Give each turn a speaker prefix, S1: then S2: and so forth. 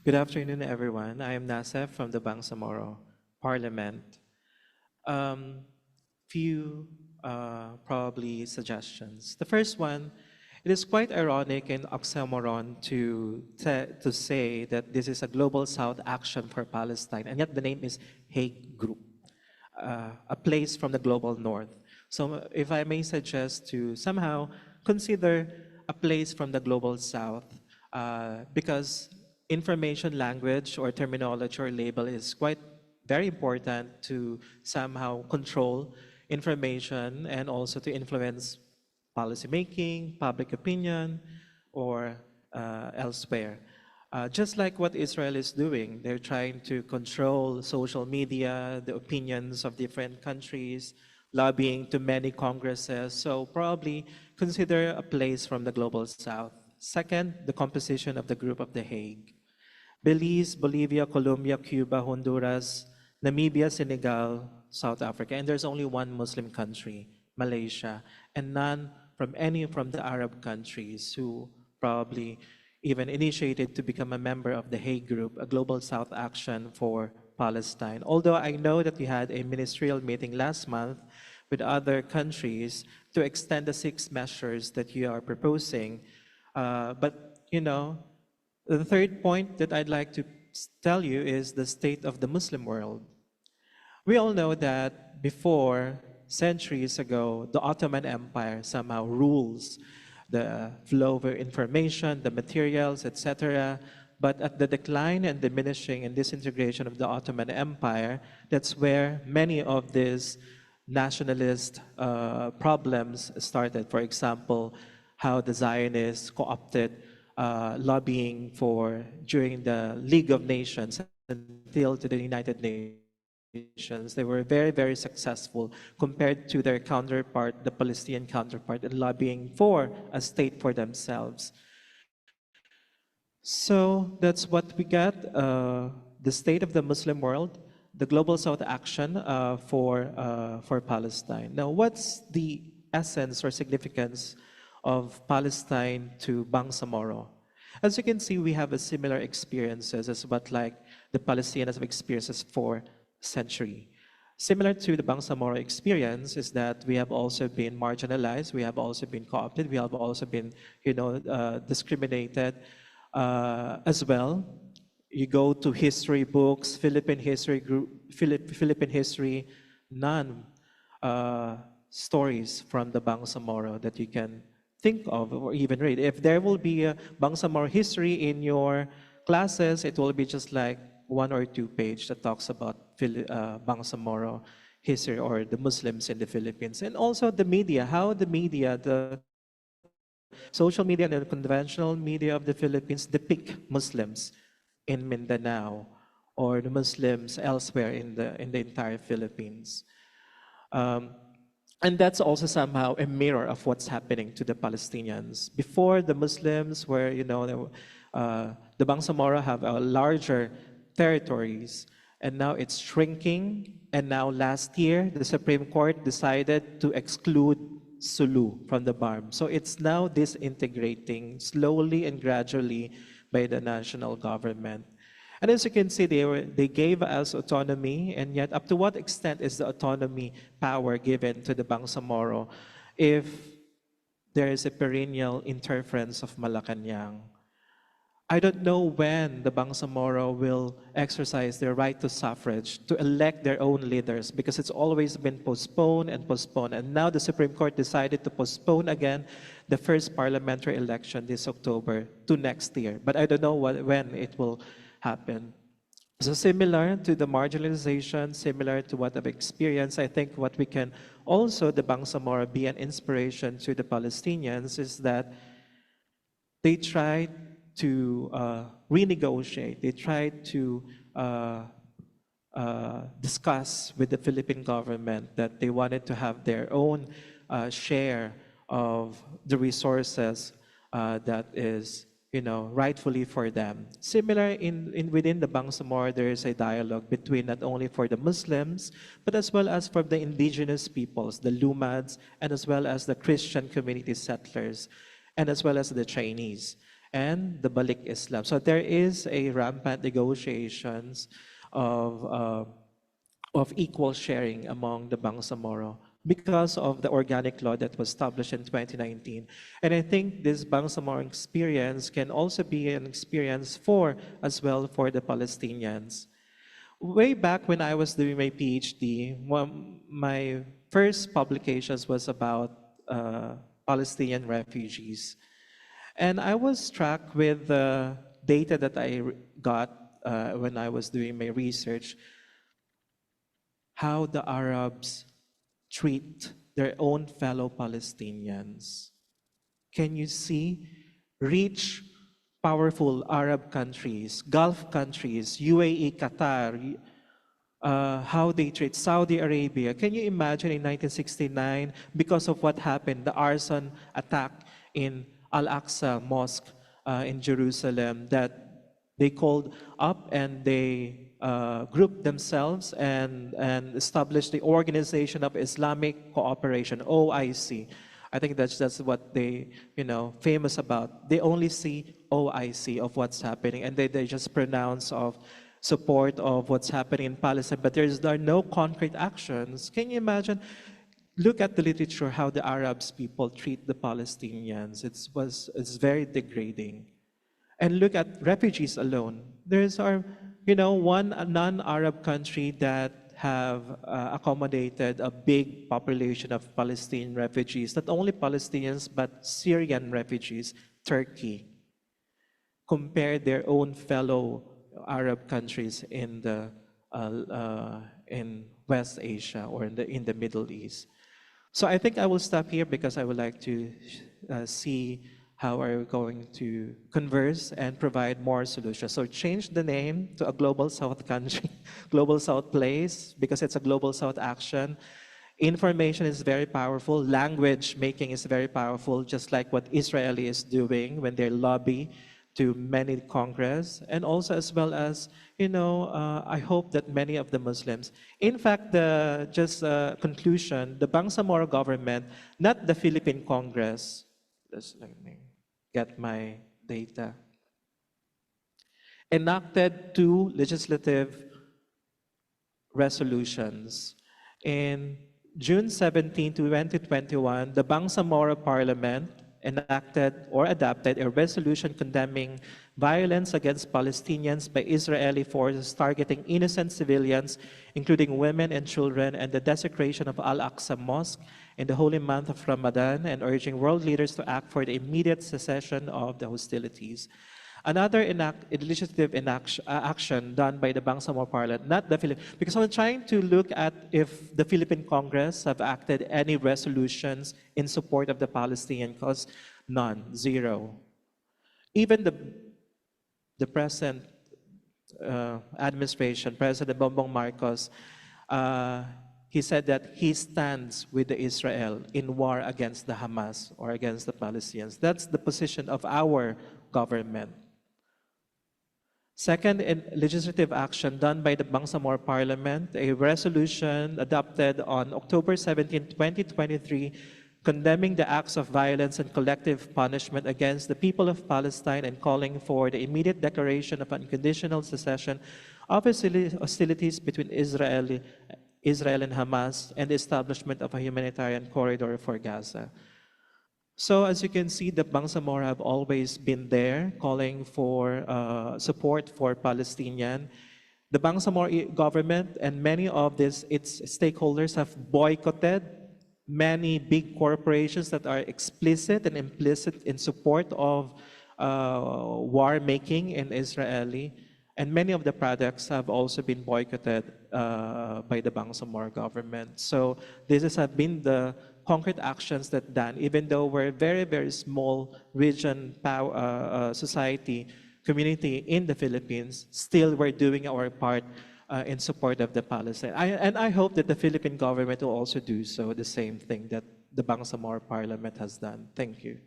S1: Good afternoon, everyone. I am Nassef from the Bangsamoro Parliament. Um, few probably suggestions. The first one, it is quite ironic and oxymoron to say that this is a Global South Action for Palestine, and yet the name is Hague Group, a place from the Global North. So if I may suggest to somehow consider a place from the Global South, because information language or terminology or label is quite very important to somehow control information and also to influence policymaking, public opinion, or elsewhere. Just like what Israel is doing, they're trying to control social media, the opinions of different countries, lobbying to many congresses. So probably consider a place from the Global South. Second, the composition of the Group of The Hague. Belize, Bolivia, Colombia, Cuba, Honduras, Namibia, Senegal, South Africa, and there's only one Muslim country, Malaysia, and none from any from the Arab countries who probably even initiated to become a member of the Hague Group, a global South action for Palestine. Although I know that we had a ministerial meeting last month with other countries to extend the 6 measures that you are proposing, but you know, the third point that I'd like to tell you is the state of the Muslim world. We all know that before, centuries ago, the Ottoman Empire somehow rules the flow of information, the materials, etc. But at the decline and diminishing and disintegration of the Ottoman Empire, that's where many of these nationalist problems started. For example, how the Zionists co-opted lobbying for during the League of Nations until to the United Nations. They were very, very successful compared to their counterpart, the Palestinian counterpart, in lobbying for a state for themselves. So that's what we got, the state of the Muslim world, the Global South Action for Palestine. Now, what's the essence or significance of Palestine to Bangsamoro? As you can see, we have a similar experiences as what like the Palestinians have experienced for century. Similar to the Bangsamoro experience is that we have also been marginalized, we have also been co-opted, we have also been, discriminated as well. You go to history books, Philippine history, none stories from the Bangsamoro that you can think of or even read. If there will be a Bangsamoro history in your classes, it will be just like 1 or 2 pages that talks about Bangsamoro history or the Muslims in the Philippines. And also the media, how the media, the social media and the conventional media of the Philippines depict Muslims in Mindanao or the Muslims elsewhere in the entire Philippines. And that's also somehow a mirror of what's happening to the Palestinians. Before, the Muslims were, the Bangsamoro have a larger territories, and now it's shrinking. And now last year, the Supreme Court decided to exclude Sulu from the BARM. So it's now disintegrating slowly and gradually by the national government. And as you can see, they gave us autonomy, and yet up to what extent is the autonomy power given to the Bangsamoro if there is a perennial interference of Malacanang? I don't know when the Bangsamoro will exercise their right to suffrage to elect their own leaders, because it's always been postponed and postponed. And now the Supreme Court decided to postpone again the first parliamentary election this October to next year. But I don't know when it will happen. So similar to the marginalization, similar to what I've experienced, I think what we can also, the Bangsamoro, be an inspiration to the Palestinians is that they tried to renegotiate, they tried to discuss with the Philippine government that they wanted to have their own share of the resources that is rightfully for them. Similar within the Bangsamoro, there is a dialogue between not only for the Muslims, but as well as for the indigenous peoples, the Lumads, and as well as the Christian community settlers, and as well as the Chinese. and the Balik Islam. So there is a rampant negotiations of, uh, of equal sharing among the Bangsamoro because of the organic law that was established in 2019. And I think this Bangsamoro experience can also be an experience for, as well, for the Palestinians. Way back when I was doing my PhD, my first publications was about Palestinian refugees. And I was struck with the data that I got when I was doing my research, how the Arabs treat their own fellow Palestinians. Can you see rich, powerful Arab countries, Gulf countries, UAE, Qatar, how they treat Saudi Arabia? Can you imagine in 1969, because of what happened, the arson attack in Al-Aqsa Mosque in Jerusalem, that they called up and they grouped themselves and established the Organization of Islamic Cooperation, OIC. I think that's what they, famous about. They only see OIC of what's happening, and they just pronounce of support of what's happening in Palestine, but there are no concrete actions. Can you imagine? Look at the literature, how the Arabs people treat the Palestinians. It's very degrading. And look at refugees alone. There's one non-Arab country that have accommodated a big population of Palestinian refugees, not only Palestinians, but Syrian refugees, Turkey. Compare their own fellow Arab countries in West Asia or in the Middle East. So I think I will stop here because I would like to see how are we going to converse and provide more solutions. So change the name to a Global South country, Global South place, because it's a Global South action. Information is very powerful. Language making is very powerful, just like what Israel is doing when they lobby to many Congress, and also as well as, I hope that many of the Muslims. In fact, conclusion, the Bangsamoro government, not the Philippine Congress, just let me get my data, enacted 2 legislative resolutions. In June 17, 2021, the Bangsamoro Parliament enacted or adopted a resolution condemning violence against Palestinians by Israeli forces targeting innocent civilians, including women and children, and the desecration of Al-Aqsa Mosque in the holy month of Ramadan, and urging world leaders to act for the immediate cessation of the hostilities. Another legislative action done by the Bangsamoro Parliament, not the Philippines, because I'm trying to look at if the Philippine Congress have acted any resolutions in support of the Palestinian cause. None, zero. Even the present administration, President Bongbong Marcos, he said that he stands with the Israel in war against the Hamas or against the Palestinians. That's the position of our government. Second, in legislative action done by the Bangsamoro Parliament, a resolution adopted on October 17, 2023, condemning the acts of violence and collective punishment against the people of Palestine and calling for the immediate declaration of unconditional cessation of hostilities between Israel and Hamas and the establishment of a humanitarian corridor for Gaza. So as you can see, the Bangsamoro have always been there calling for support for Palestinian. The Bangsamoro government and many of its stakeholders have boycotted many big corporations that are explicit and implicit in support of war making in Israeli. And many of the products have also been boycotted by the Bangsamoro government. So this has been the concrete actions that done, even though we're a very, very small region society, community in the Philippines, still we're doing our part in support of the Palestine. And I hope that the Philippine government will also do so, the same thing that the Bangsamoro Parliament has done. Thank you.